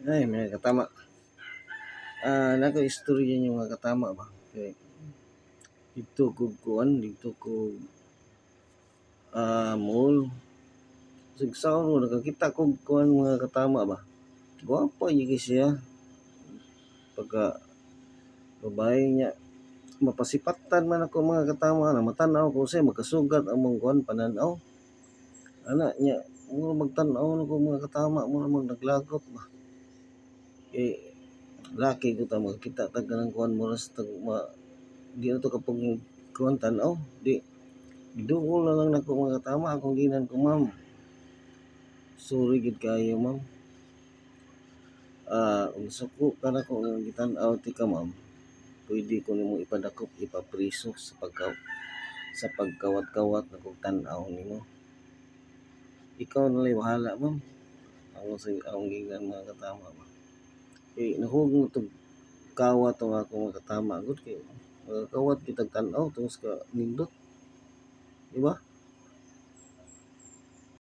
Ay, mga katama. Nako istorya niyo mga katama ba. Kay dito ko kuan, dito ko mall. Sigsaon mo nakakita ko kuan mga katama ba. Gwapa yun siya. Pagka babae niya mapasipatan man ako mga katama na matanaw ko siya magkasugat ang mong kuan pananaw. Anak niya mo magtanaw na ko mga katama mo namang naglagot ba. Laki ko ta magkita tag kanang kuan mo ras tag di na to kapag kuan tanaw di giduol na lang nako mga katama akong ginan ko ma'am. Sorry gid kayo ma'am. Unsa ko kana ko nga gitan-aw ti ka ma'am. Pwede ko nimo ipadakop ipapriso sa pagkawat-kawat na kog tan-aw nimo. Ikaw na lay bahala ma'am. Ako sa akong ginan mga katama ba. Nahugno to kawat ang ako mga katama gud kay kawat kitag tan-aw tungos ka nindot. Di ba?